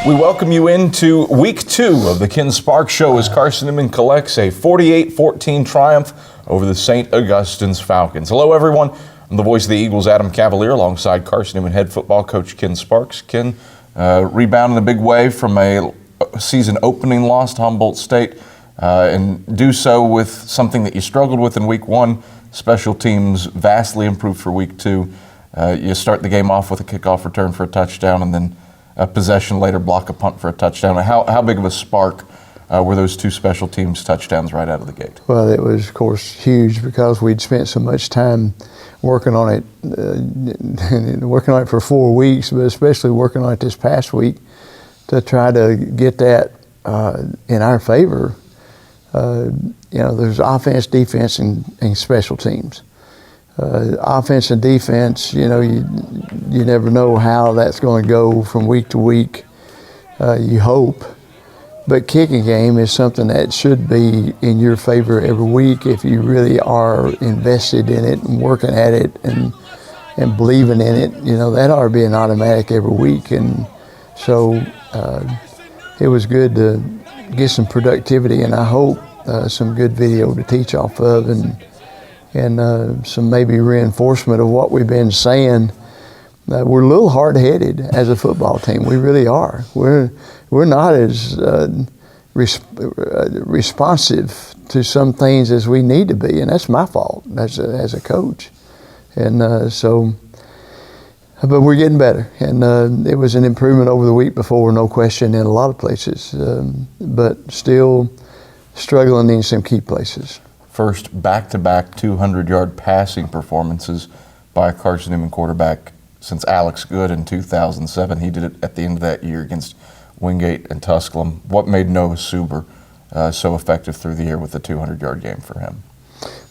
We welcome you into week 2 of the Ken Sparks Show as Carson-Newman collects a 48-14 triumph over the Saint Augustine's Falcons. Hello, everyone. I'm the voice of the Eagles Adam Cavalier alongside Carson-Newman head football coach Ken Sparks. Ken, rebound in a big way from a season opening loss to Humboldt State and do so with something that you struggled with in week 1. Special teams vastly improved for week 2. You start the game off with a kickoff return for a touchdown and then a possession later, block a punt for a touchdown. How big of a spark were those 2 special teams touchdowns right out of the gate? Well, it was, of course, huge because we'd spent so much time working on it for 4 weeks, but especially working on it this past week to try to get that in our favor. There's offense, defense, and special teams. Offense and defense, you never know how that's going to go from week to week. You hope. But kicking game is something that should be in your favor every week if you really are invested in it and working at it and believing in it. That ought to be an automatic every week. And so it was good to get some productivity, and I hope some good video to teach off of and some maybe reinforcement of what we've been saying. We're a little hard-headed as a football team. We really are. We're not as responsive to some things as we need to be, and that's my fault as a coach. And but we're getting better. And it was an improvement over the week before, no question, in a lot of places, but still struggling in some key places. First back-to-back 200-yard passing performances by a Carson-Newman quarterback since Alex Good in 2007. He did it at the end of that year against Wingate and Tusculum. What made Noah Suber so effective through the year with the 200-yard game for him?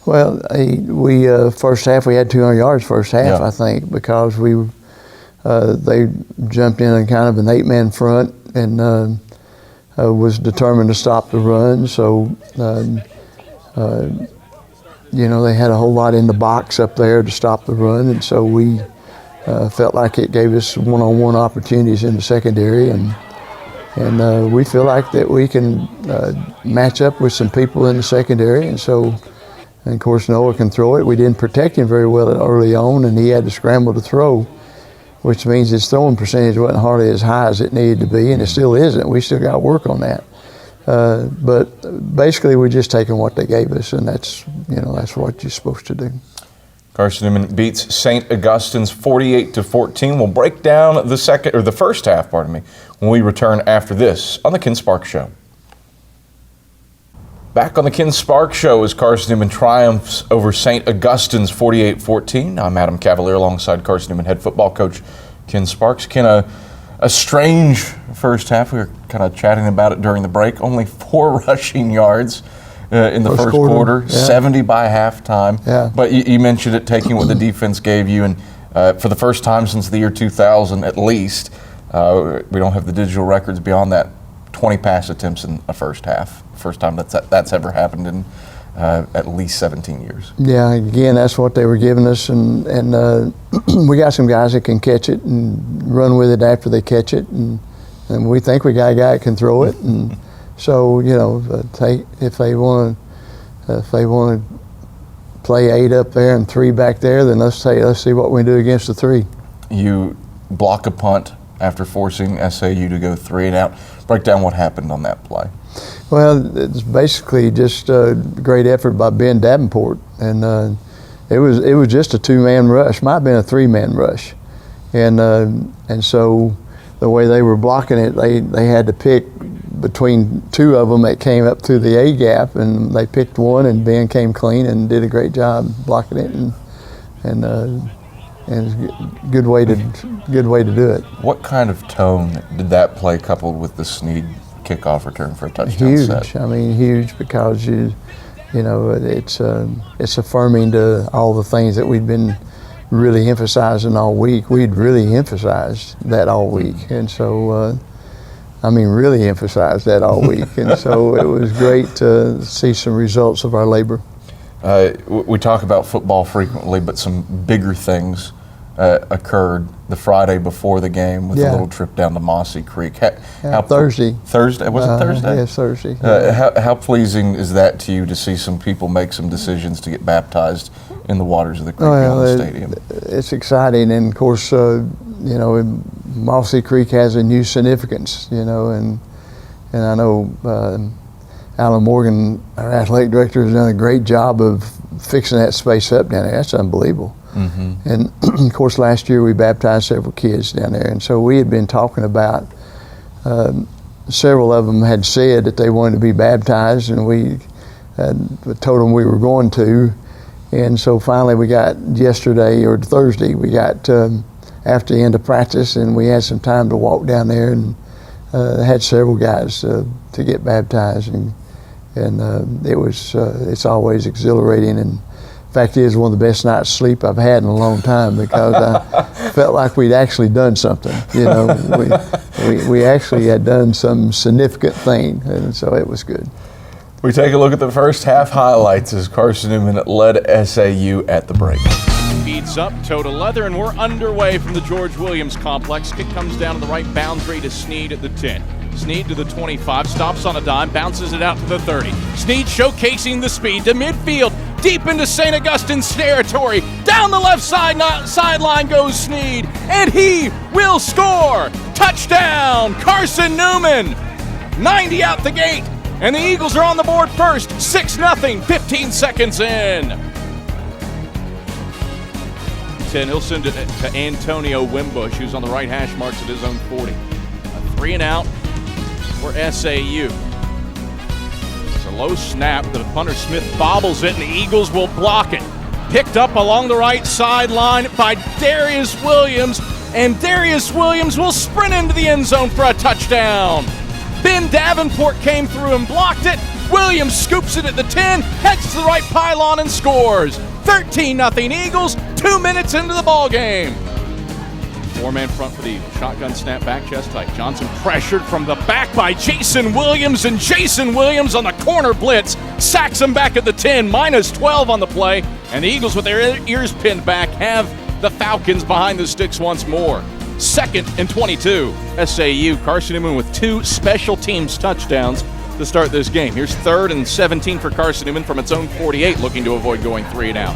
Well, we first half we had 200 yards first half, yeah. I think, because they jumped in kind of an 8-man front and was determined to stop the run. So. They had a whole lot in the box up there to stop the run, and so we felt like it gave us one-on-one opportunities in the secondary, and we feel like that we can match up with some people in the secondary, and of course Noah can throw it. We didn't protect him very well early on, and he had to scramble to throw, which means his throwing percentage wasn't hardly as high as it needed to be, and it still isn't. We still got to work on that. But basically, we're just taking what they gave us, and that's what you're supposed to do. Carson-Newman beats Saint Augustine's 48-14. We'll break down the first half, when we return after this on the Ken Sparks Show. Back on the Ken Sparks Show as Carson-Newman triumphs over Saint Augustine's 48-14. I'm Adam Cavalier alongside Carson-Newman head football coach Ken Sparks. Ken, a strange first half. We were kind of chatting about it during the break. Only 4 rushing yards in the first quarter, yeah. 70 by halftime. Yeah. But you mentioned it, taking what the defense gave you, and for the first time since the year 2000 at least, we don't have the digital records beyond that, 20 pass attempts in a first half. First time that's ever happened in at least 17 years. Yeah, again, that's what they were giving us, and we got some guys that can catch it and run with it after they catch it, and we think we got a guy that can throw it, and so if they want to play 8 up there and 3 back there, then let's see what we do against the 3. You block a punt after forcing SAU to go 3 and out. Break down what happened on that play. Well, it's basically just a great effort by Ben Davenport, and it was just a 2-man rush. Might have been a 3-man rush, and so the way they were blocking it, they had to pick between 2 of them that came up through the A gap, and they picked one, and Ben came clean and did a great job blocking it, and it's a good way to do it. What kind of tone did that play coupled with the Snead kickoff return for a touchdown huge. Set? I mean, huge, because it's affirming to all the things that we'd been really emphasizing all week. We'd really emphasized that all week, and so really emphasized that all week, and so it was great to see some results of our labor. We talk about football frequently, but some bigger things occurred the Friday before the game with a little trip down to Mossy Creek. Thursday. Thursday? Was it Thursday? Yes, Thursday. How pleasing is that to you to see some people make some decisions to get baptized in the waters of the creek beyond the stadium? It's exciting, and of course, Mossy Creek has a new significance, and I know Alan Morgan, our athletic director, has done a great job of fixing that space up down there. That's unbelievable. Mm-hmm. And of course, last year we baptized several kids down there, and so we had been talking about. Several of them had said that they wanted to be baptized, and we told them we were going to. And so finally, we got yesterday or Thursday. We got after the end of practice, and we had some time to walk down there, and had several guys to get baptized, and it's always exhilarating. And fact is, one of the best nights of sleep I've had in a long time, because I felt like we'd actually done something. We actually had done some significant thing, and so it was good. We take a look at the first half highlights as Carson-Newman led SAU at the break. Feeds up, toe to leather, and we're underway from the George Williams complex. Kick comes down to the right boundary to Sneed at the 10. Sneed to the 25, stops on a dime, bounces it out to the 30. Sneed showcasing the speed to midfield, deep into Saint Augustine's territory. Down the left sideline goes Sneed, and he will score! Touchdown, Carson-Newman! 90 out the gate, and the Eagles are on the board first, 6-0, 15 seconds in. 10, he'll send it to Antonio Wimbush, who's on the right hash marks at his own 40. A 3 and out for SAU. It's a low snap. The punter Smith bobbles it, and the Eagles will block it. Picked up along the right sideline by Darius Williams, and Darius Williams will sprint into the end zone for a touchdown. Ben Davenport came through and blocked it. Williams scoops it at the 10, heads to the right pylon and scores. 13-0 Eagles, 2 minutes into the ball game. 4-man front for the Eagles. Shotgun snap back, chest tight. Johnson pressured from the back by Jason Williams, and Jason Williams on the corner blitz sacks him back at the 10, -12 on the play, and the Eagles with their ears pinned back have the Falcons behind the sticks once more. 2nd and 22. SAU. Carson-Newman with 2 special teams touchdowns to start this game. Here's 3rd and 17 for Carson-Newman from its own 48, looking to avoid going 3 and out.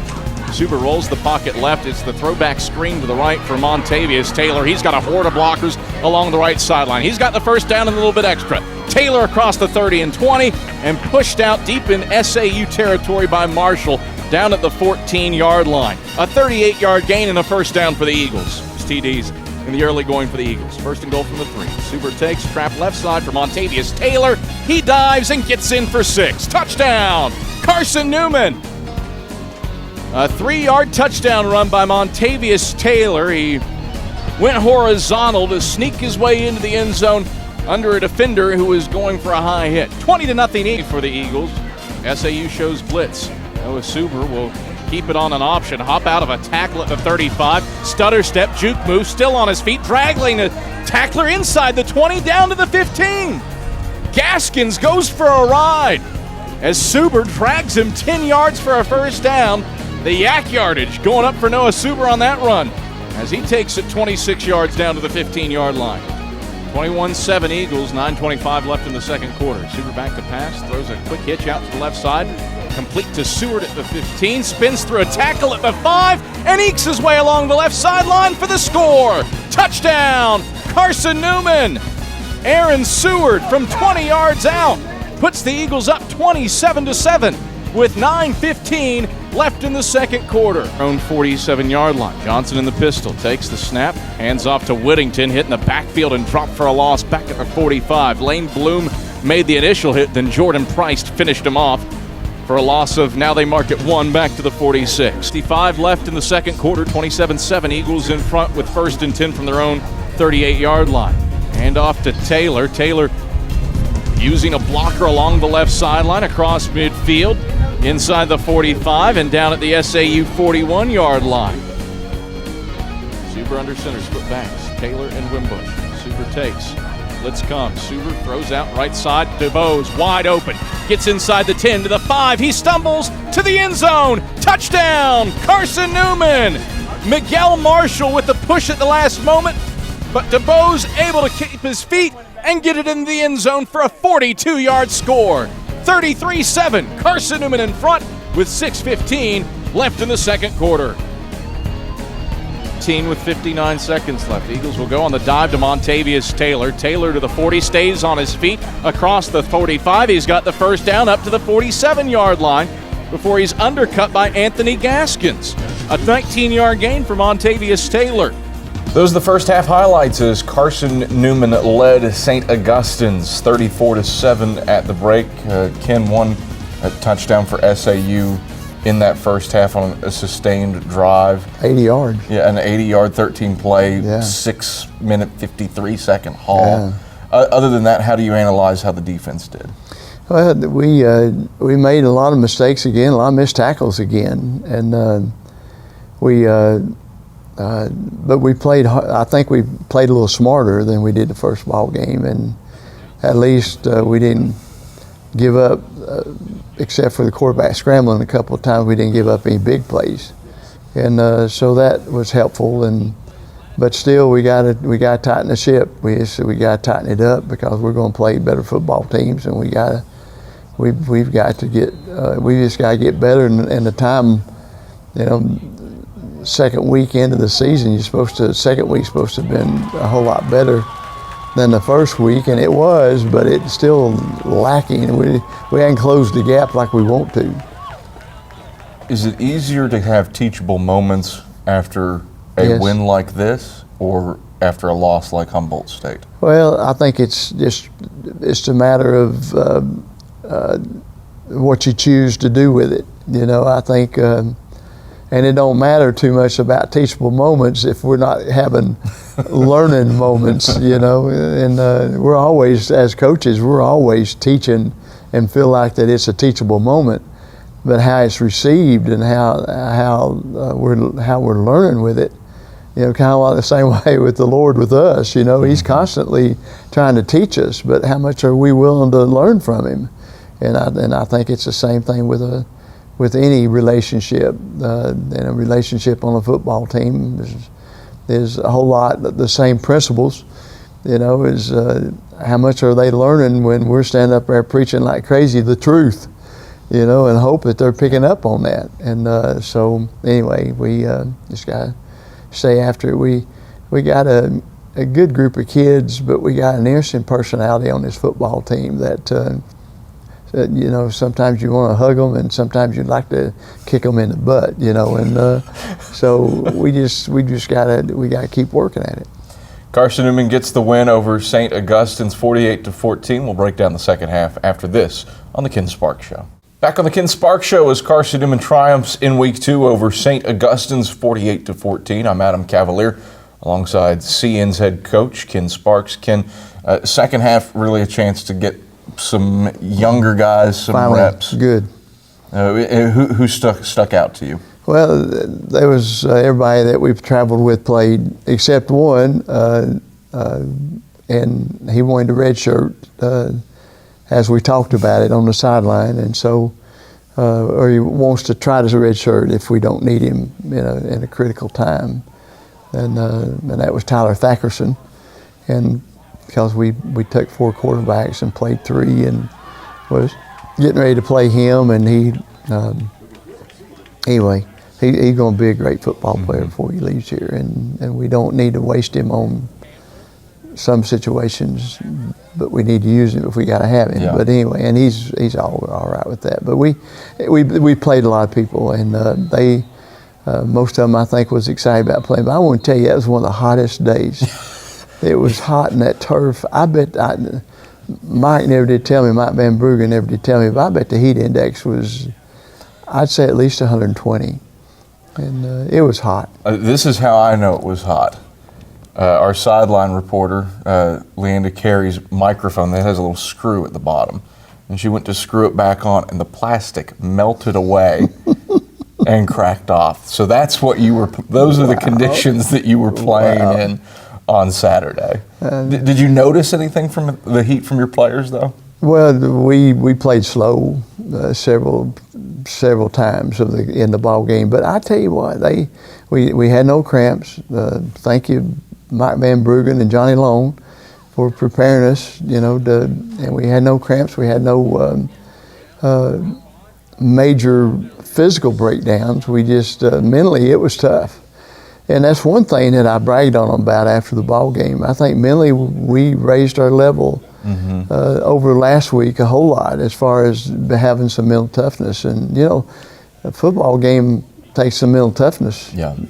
Suber rolls the pocket left. It's the throwback screen to the right for Montavious Taylor. He's got a horde of blockers along the right sideline. He's got the first down and a little bit extra. Taylor across the 30 and 20 and pushed out deep in SAU territory by Marshall down at the 14-yard line. A 38-yard gain and a first down for the Eagles. TDs in the early going for the Eagles. 1st and goal from the 3. Suber takes, trap left side for Montavious Taylor. He dives and gets in for 6. Touchdown, Carson-Newman. A 3-yard touchdown run by Montavious Taylor. He went horizontal to sneak his way into the end zone under a defender who was going for a high hit. 20-0 for the Eagles. SAU shows blitz. Noah Suber will keep it on an option. Hop out of a tackle at the 35. Stutter step, juke move, still on his feet. Draggling the tackler inside the 20 down to the 15. Gaskins goes for a ride as Suber drags him 10 yards for a first down. The yak yardage going up for Noah Suber on that run as he takes it 26 yards down to the 15-yard line. 21-7 Eagles, 9:25 left in the second quarter. Suber back to pass, throws a quick hitch out to the left side. Complete to Seward at the 15, spins through a tackle at the 5, and ekes his way along the left sideline for the score. Touchdown, Carson-Newman. Aaron Seward from 20 yards out puts the Eagles up 27-7 with 9:15 left in the second quarter. Own 47-yard line. Johnson in the pistol, takes the snap, hands off to Whittington, hit in the backfield and dropped for a loss back at the 45. Lane Bloom made the initial hit, then Jordan Price finished him off for a loss of, now they mark it 1 back to the 46. 65 left in the second quarter, 27-7. Eagles in front with 1st and 10 from their own 38-yard line. Hand off to Taylor. Taylor using a blocker along the left sideline across midfield, inside the 45 and down at the SAU 41-yard line. Suber under center, split backs. Taylor and Wimbush. Suber takes. Blitz comes. Suber throws out right side. DeVos wide open. Gets inside the 10 to the 5. He stumbles to the end zone. Touchdown, Carson-Newman. Miguel Marshall with the push at the last moment, but DeBoe's able to keep his feet and get it in the end zone for a 42-yard score. 33-7, Carson-Newman in front with 6:15 left in the second quarter. With 59 seconds left. Eagles will go on the dive to Montavious Taylor. Taylor to the 40, stays on his feet across the 45. He's got the first down up to the 47-yard line before he's undercut by Anthony Gaskins. A 19-yard gain for Montavious Taylor. Those are the first half highlights as Carson-Newman led Saint Augustine's 34-7 at the break. Ken won a touchdown for SAU in that first half on a sustained drive. 80 yards. Yeah, an 80-yard, 13-play, Yeah. 6-minute, 53-second haul. Yeah. Other than that, how do you analyze how the defense did? Well, we made a lot of mistakes again, a lot of missed tackles again, and but we played. I think we played a little smarter than we did the first ball game, and at least we didn't give up, except for the quarterback scrambling a couple of times. We didn't give up any big plays, and so that was helpful. But still, we got to tighten the ship. We got to tighten it up because we're going to play better football teams, and we've got to get we just got to get better. And the time, second week into the season, second week's supposed to have been a whole lot better than the first week, and it was, but it's still lacking. We hadn't closed the gap like we want to. Is it easier to have teachable moments after a Yes. win like this or after a loss like Humboldt State? Well, I think it's a matter of what you choose to do with it. I think, and it don't matter too much about teachable moments if we're not having learning moments, and we're always, as coaches, we're always teaching and feel like that it's a teachable moment, but how it's received and how we're learning with it, kind of like the same way with the Lord with us, He's constantly trying to teach us, but how much are we willing to learn from Him? And I think it's the same thing with any relationship, and a relationship on a football team is a whole lot the same principles, is how much are they learning when we're standing up there preaching like crazy the truth, and hope that they're picking up on that. And so anyway, we just got to stay after it. We got a good group of kids, but we got an interesting personality on this football team that sometimes you want to hug them, and sometimes you'd like to kick them in the butt, and so we gotta keep working at it. Carson-Newman gets the win over Saint Augustine's 48-14. We'll break down the second half after this on the Ken Sparks Show. Back on the Ken Sparks Show as Carson-Newman triumphs in week 2 over Saint Augustine's 48-14. I'm Adam Cavalier alongside CN's head coach Ken Sparks. Ken, second half really a chance to get some younger guys, some Finally, reps. Good. Who stuck out to you? Well, there was everybody that we've traveled with played except one, and he wanted a red shirt, as we talked about it on the sideline, and so, or he wants to try to red shirt if we don't need him in a critical time, and that was Tyler Thackerson, and because we took 4 quarterbacks and played 3 and was getting ready to play him, and he anyway, he's going to be a great football player before he leaves here, and we don't need to waste him on some situations, but we need to use him if we got to have him. Yeah. But anyway, and he's all right with that. But we played a lot of people, and they most of them I think was excited about playing. But I want to tell you, that was one of the hottest days. It was hot in that turf. I bet Mike never did tell me. Mike Van Bruggen never did tell me, but I bet the heat index was, I'd say at least 120, and it was hot. This is how I know it was hot. Our sideline reporter, Leanda Carey's microphone, that has a little screw at the bottom, and she went to screw it back on, and the plastic melted away and cracked off. So that's what you were. Those are the conditions that you were playing in on Saturday. Did you notice anything from the heat from your players, though? Well, we played slow several several times in the ball game. But I tell you what, we had no cramps. Thank you, Mike Van Bruggen and Johnny Long, for preparing us. And we had no cramps. We had no major physical breakdowns. We just mentally it was tough. And that's one thing that I bragged on them about after the ball game. I think mentally we raised our level over last week a whole lot as far as having some mental toughness. And, a football game takes some mental toughness, and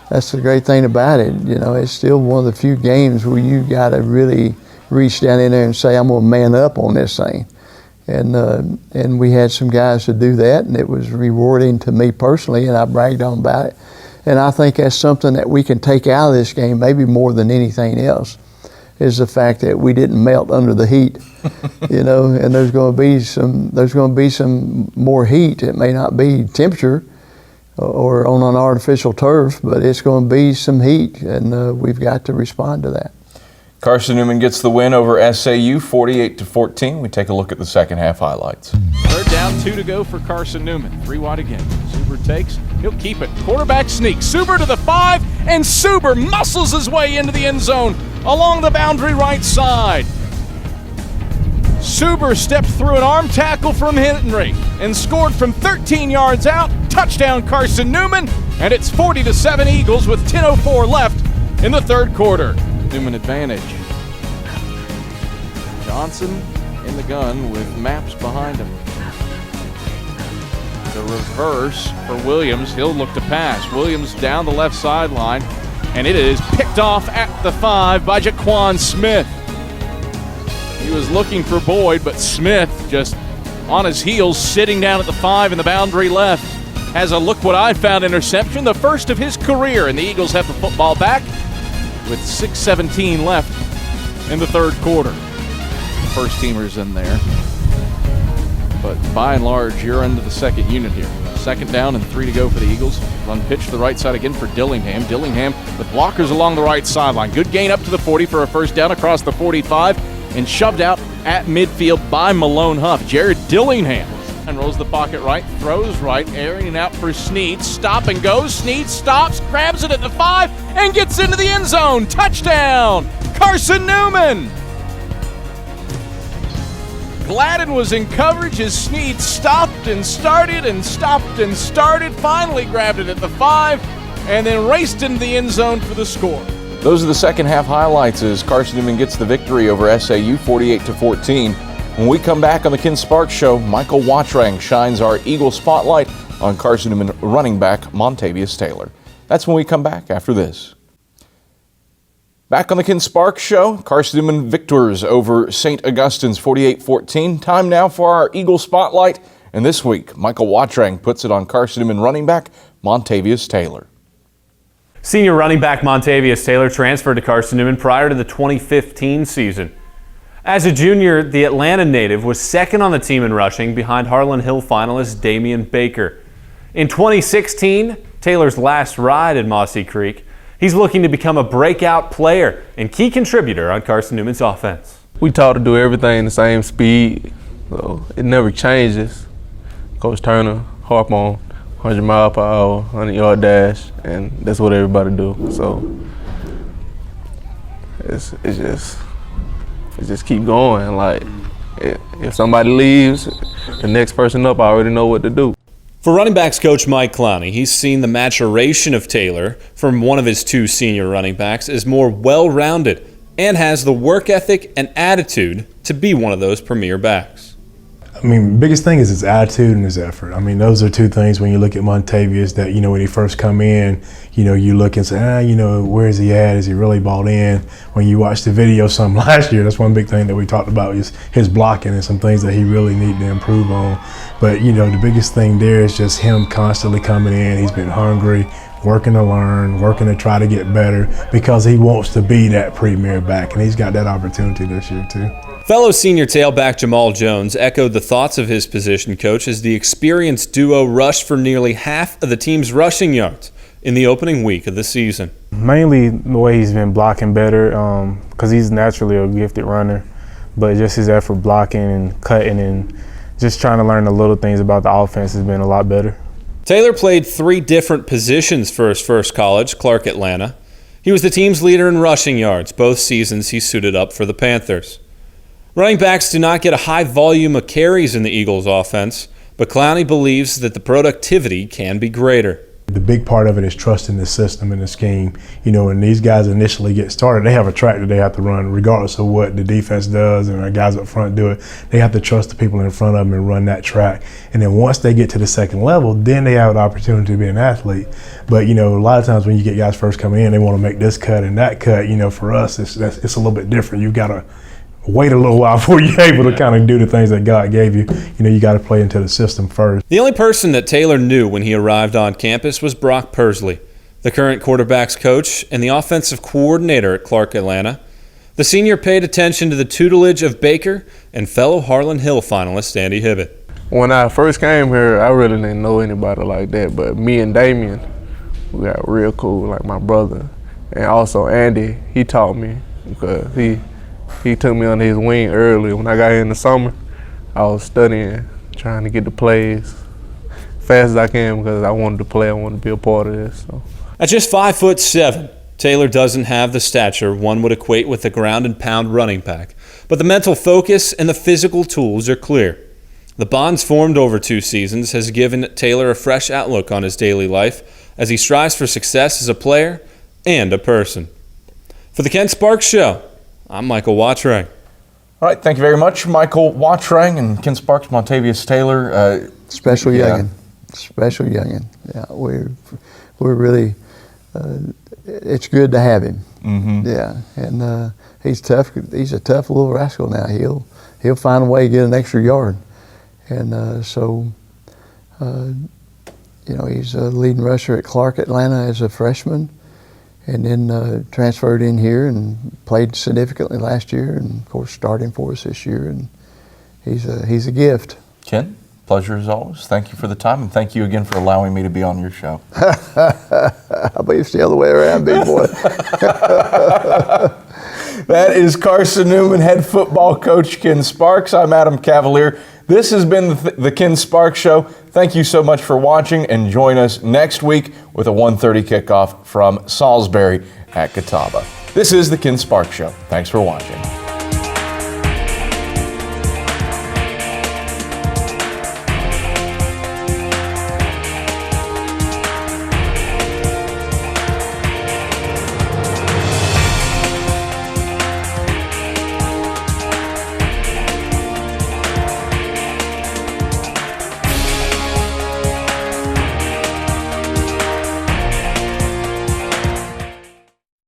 that's the great thing about it. It's still one of the few games where you got to really reach down in there and say, I'm going to man up on this thing. And we had some guys to do that, and it was rewarding to me personally, and I bragged on about it. And I think that's something that we can take out of this game, maybe more than anything else, is the fact that we didn't melt under the heat, and there's going to be some more heat. It may not be temperature or on an artificial turf, but it's going to be some heat, and we've got to respond to that. Carson-Newman gets the win over SAU, 48-14. We take a look at the second half highlights. Third down, 2 to go for Carson-Newman. 3 wide again. Suber takes. He'll keep it. Quarterback sneak. Suber to the 5, and Suber muscles his way into the end zone along the boundary right side. Suber stepped through an arm tackle from Henry and scored from 13 yards out. Touchdown Carson-Newman, and it's 40-7 Eagles with 10:04 left in the third quarter. Newman advantage. Johnson in the gun with Maps behind him. The reverse for Williams. He'll look to pass. Williams down the left sideline, and it is picked off at the 5 by Jaquan Smith. He was looking for Boyd, but Smith just on his heels, sitting down at the 5 in the boundary left. Has a look what I found interception, the first of his career, and the Eagles have the football back with 6:17 left in the third quarter. First teamers in there. But by and large, you're into the second unit here. Second down and 3 to go for the Eagles. Run pitch to the right side again for Dillingham. Dillingham with blockers along the right sideline. Good gain up to the 40 for a first down across the 45 and shoved out at midfield by Malone Huff. Jared Dillingham and rolls the pocket right, throws right, airing out for Sneed. Stop and goes. Sneed stops, grabs it at the 5, and gets into the end zone. Touchdown, Carson-Newman. Gladden was in coverage as Sneed stopped and started and stopped and started, finally grabbed it at the 5, and then raced into the end zone for the score. Those are the second half highlights as Carson-Newman gets the victory over SAU, 48-14. When we come back on the Ken Sparks Show, Michael Wattrang shines our Eagle spotlight on Carson-Newman running back Montavious Taylor. That's when we come back after this. Back on the Ken Sparks Show, Carson-Newman victors over Saint Augustine's 48-14. Time now for our Eagle spotlight. And this week, Michael Wattrang puts it on Carson-Newman running back Montavious Taylor. Senior running back Montavious Taylor transferred to Carson-Newman prior to the 2015 season. As a junior, the Atlanta native was second on the team in rushing behind Harlan Hill finalist Damian Baker. In 2016, Taylor's last ride at Mossy Creek, he's looking to become a breakout player and key contributor on Carson-Newman's offense. We taught to do everything the same speed, so it never changes. Coach Turner harp on 100 mile per hour, 100-yard dash, and that's what everybody do. So it's just keep going. Like if somebody leaves, the next person up, I already know what to do. For running backs coach Mike Clowney, he's seen the maturation of Taylor from one of his 2 senior running backs as more well-rounded and has the work ethic and attitude to be one of those premier backs. I mean, the biggest thing is his attitude and his effort. I mean, those are 2 things when you look at Montavious that, when he first come in, you look and say, where is he at? Is he really bought in? When you watch the video some last year, that's one big thing that we talked about is his blocking and some things that he really needed to improve on. But, the biggest thing there is just him constantly coming in. He's been hungry, working to learn, working to try to get better because he wants to be that premier back, and he's got that opportunity this year too. Fellow senior tailback Jamal Jones echoed the thoughts of his position coach as the experienced duo rushed for nearly half of the team's rushing yards in the opening week of the season. Mainly the way he's been blocking better because he's naturally a gifted runner, but just his effort blocking and cutting and just trying to learn the little things about the offense has been a lot better. Taylor played 3 different positions for his first college, Clark Atlanta. He was the team's leader in rushing yards both seasons he suited up for the Panthers. Running backs do not get a high volume of carries in the Eagles offense, but Clowney believes that the productivity can be greater. The big part of it is trusting the system and the scheme. You know, when these guys initially get started, they have a track that they have to run regardless of what the defense does and the guys up front do it. They have to trust the people in front of them and run that track. And then once they get to the second level, then they have the opportunity to be an athlete. But, you know, a lot of times when you get guys first coming in, they want to make this cut and that cut. You know, for us, it's a little bit different. You've got to wait a little while before you're able to kind of do the things that God gave you. You know, you got to play into the system first. The only person that Taylor knew when he arrived on campus was Brock Pursley, the current quarterback's coach and the offensive coordinator at Clark Atlanta. The senior paid attention to the tutelage of Baker and fellow Harlan Hill finalist Andy Hibbett. When I first came here, I really didn't know anybody like that, but me and Damien, we got real cool, like my brother. And also Andy, he taught me because he took me under his wing early. When I got here in the summer, I was studying, trying to get the plays fast as I can because I wanted to play. I wanted to be a part of this. So. At just 5'7", Taylor doesn't have the stature one would equate with a ground and pound running back, but the mental focus and the physical tools are clear. The bonds formed over 2 seasons has given Taylor a fresh outlook on his daily life as he strives for success as a player and a person. For the Ken Sparks Show, I'm Michael Wattrang. All right, thank you very much, Michael Wattrang and Ken Sparks, Montavious Taylor. Special youngin'. Special youngin'. Yeah, we're really, it's good to have him. Mm-hmm. Yeah, and he's tough. He's a tough little rascal now. He'll find a way to get an extra yard. And you know, he's a leading rusher at Clark Atlanta as a freshman. And then transferred in here and played significantly last year, and of course starting for us this year. And he's a gift. Ken, pleasure as always. Thank you for the time, and thank you again for allowing me to be on your show. I believe it's the other way around, big boy. That is Carson-Newman head football coach Ken Sparks. I'm Adam Cavalier. This has been the Ken Sparks Show. Thank you so much for watching, and join us next week with a 1:30 kickoff from Salisbury at Catawba. This is the Ken Sparks Show. Thanks for watching.